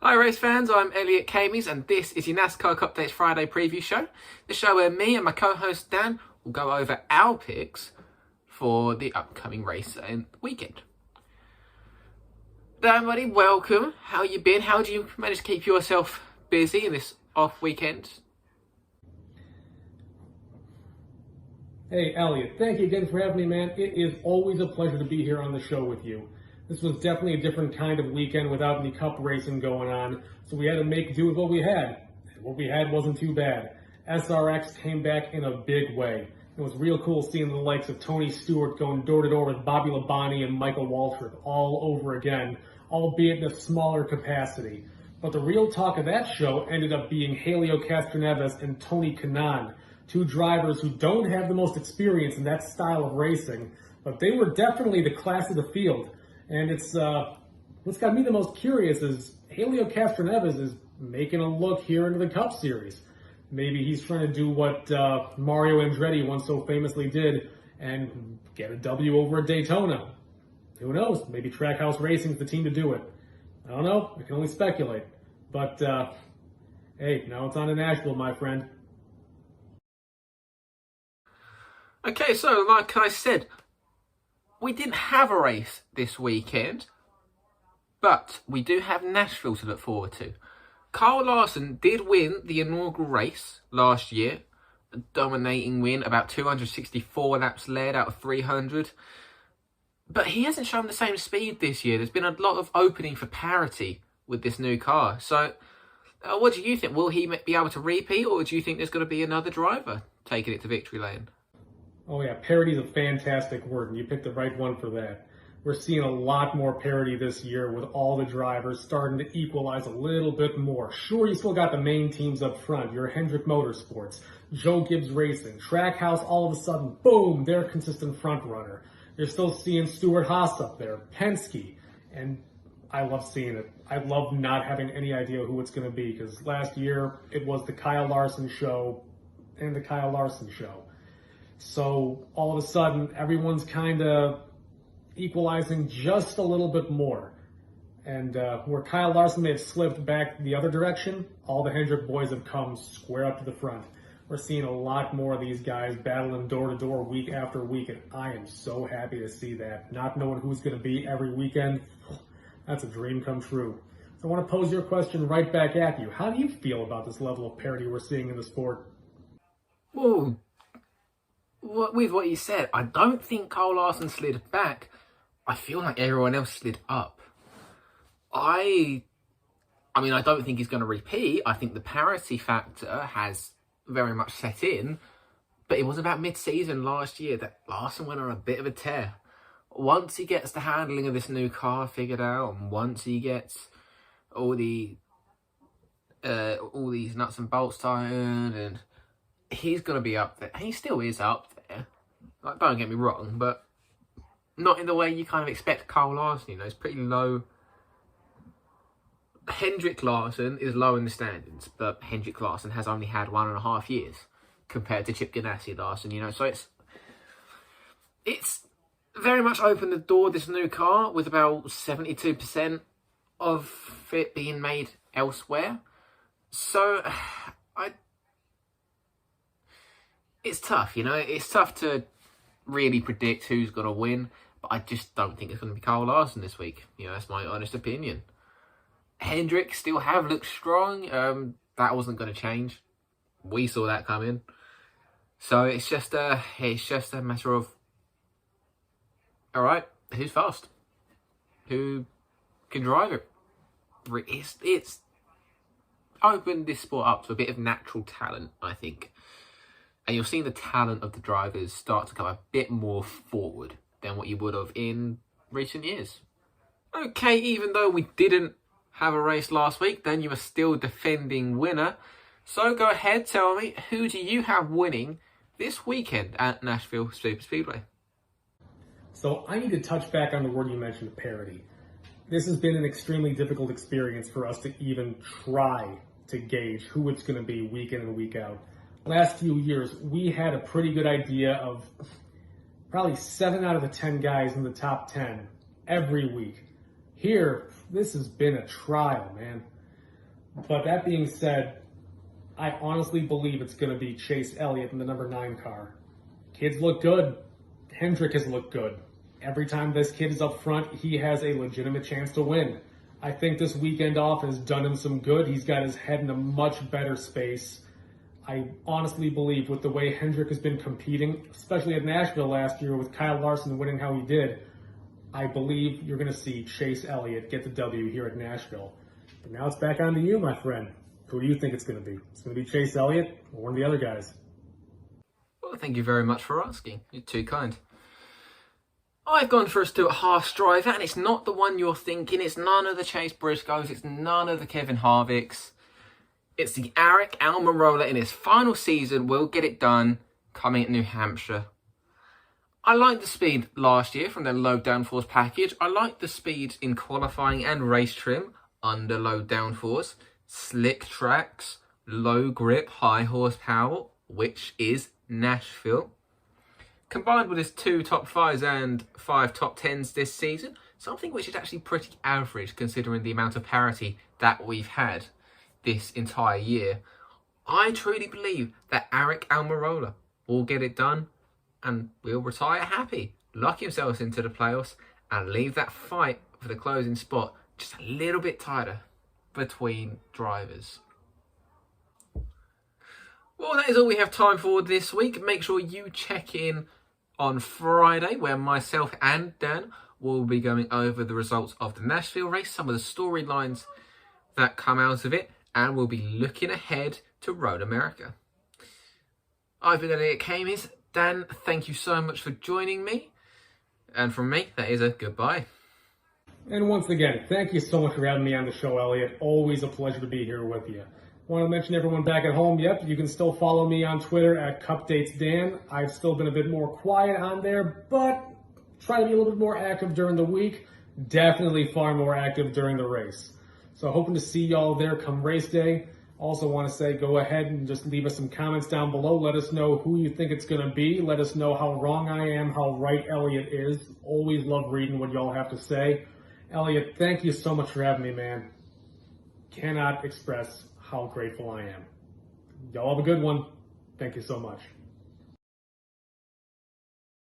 Hi race fans, I'm Elliot Camies and this is your NASCAR Updates Friday preview show. The show where me and my co-host Dan will go over our picks for the upcoming race and weekend. Dan, buddy, welcome. How you been? How do you manage to keep yourself busy in this off weekend? Hey Elliot, thank you again for having me, man. It is always a pleasure to be here on the show with you. This was definitely a different kind of weekend without any cup racing going on, so we had to make do with what we had. What we had wasn't too bad. SRX came back in a big way. It was real cool seeing the likes of Tony Stewart going door-to-door with Bobby Labonte and Michael Waltrip all over again, albeit in a smaller capacity. But the real talk of that show ended up being Helio Castroneves and Tony Kanaan, two drivers who don't have the most experience in that style of racing, but they were definitely the class of the field. And it's what's got me the most curious is Helio Castroneves is making a look here into the Cup Series. Maybe he's trying to do what Mario Andretti once so famously did and get a W over at Daytona. Who knows? Maybe Trackhouse Racing's the team to do it. I don't know. I can only speculate. But hey, now it's on to Nashville, my friend. Okay, so like I said, we didn't have a race this weekend, but we do have Nashville to look forward to. Kyle Larson did win the inaugural race last year, a dominating win, about 264 laps led out of 300. But he hasn't shown the same speed this year. There's been a lot of opening for parity with this new car. So what do you think? Will he be able to repeat, or do you think there's going to be another driver taking it to victory lane? Oh yeah, parity is a fantastic word, and you picked the right one for that. We're seeing a lot more parity this year with all the drivers starting to equalize a little bit more. Sure, you still got the main teams up front. Your Hendrick Motorsports, Joe Gibbs Racing, Trackhouse, all of a sudden, boom, they're a consistent front runner. You're still seeing Stuart Haas up there, Penske, and I love seeing it. I love not having any idea who it's going to be, because last year it was the Kyle Larson show and the Kyle Larson show. So all of a sudden, everyone's kind of equalizing just a little bit more. And where Kyle Larson may have slipped back the other direction, all the Hendrick boys have come square up to the front. We're seeing a lot more of these guys battling door-to-door week after week, and I am so happy to see that. Not knowing who's going to be every weekend, that's a dream come true. So I want to pose your question right back at you. How do you feel about this level of parity we're seeing in the sport? Whoa. With what you said, I don't think Kyle Larson slid back. I feel like everyone else slid up. I mean, I don't think he's going to repeat. I think the parity factor has very much set in. But it was about mid-season last year that Larson went on a bit of a tear. Once he gets the handling of this new car figured out, and once he gets all these nuts and bolts tightened, and he's going to be up there. He still is up there. Like, don't get me wrong, but not in the way you kind of expect Kyle Larson. You know, it's pretty low. Hendrick Larson is low in the standings, but Hendrick Larson has only had 1.5 years compared to Chip Ganassi Larson, you know. So it's very much opened the door, this new car, with about 72% of it being made elsewhere. So it's tough, you know. It's tough to really predict who's going to win, but I just don't think it's going to be Kyle Larson this week. You know, that's my honest opinion. Hendrick still have looked strong. That wasn't going to change. We saw that coming. So it's just a matter of, all right, who's fast? Who can drive it? It's opened this sport up to a bit of natural talent, I think. And you're seeing the talent of the drivers start to come a bit more forward than what you would have in recent years. Okay, even though we didn't have a race last week, then you were still defending winner. So go ahead, tell me, who do you have winning this weekend at Nashville Superspeedway? So I need to touch back on the word you mentioned, parity. This has been an extremely difficult experience for us to even try to gauge who it's going to be week in and week out. Last few years, we had a pretty good idea of probably 7 out of the 10 guys in the top 10 every week. Here, this has been a trial, man. But that being said, I honestly believe it's going to be Chase Elliott in the number 9 car. Kids look good. Hendrick has looked good. Every time this kid is up front, he has a legitimate chance to win. I think this weekend off has done him some good. He's got his head in a much better space. I honestly believe with the way Hendrick has been competing, especially at Nashville last year with Kyle Larson winning how he did, I believe you're going to see Chase Elliott get the W here at Nashville. But now it's back on to you, my friend. Who do you think it's going to be? It's going to be Chase Elliott or one of the other guys? Well, thank you very much for asking. You're too kind. I've gone for a Stuart Haas driver, and it's not the one you're thinking. It's none of the Chase Briscoes. It's none of the Kevin Harvicks. It's the Aric Almirola in his final season. Will get it done coming at New Hampshire. I liked the speed last year from their low downforce package. I liked the speed in qualifying and race trim under low downforce. Slick tracks, low grip, high horsepower, which is Nashville. Combined with his 2 top 5s and 5 top 10s this season, something which is actually pretty average considering the amount of parity that we've had this entire year. I truly believe that Aric Almirola will get it done and will retire happy, lock himself into the playoffs and leave that fight for the closing spot just a little bit tighter between drivers. Well, that is all we have time for this week. Make sure you check in on Friday where myself and Dan will be going over the results of the Nashville race, some of the storylines that come out of it, and we'll be looking ahead to Road America. I've been Elliot Kamis. Dan, thank you so much for joining me. And from me, that is a goodbye. And once again, thank you so much for having me on the show, Elliot. Always a pleasure to be here with you. Want to mention everyone back at home, yep, you can still follow me on Twitter at CupDatesDan. I've still been a bit more quiet on there, but try to be a little bit more active during the week. Definitely far more active during the race. So hoping to see y'all there come race day. Also want to say go ahead and just leave us some comments down below. Let us know who you think it's going to be. Let us know how wrong I am, how right Elliot is. Always love reading what y'all have to say. Elliot, thank you so much for having me, man. Cannot express how grateful I am. Y'all have a good one. Thank you so much.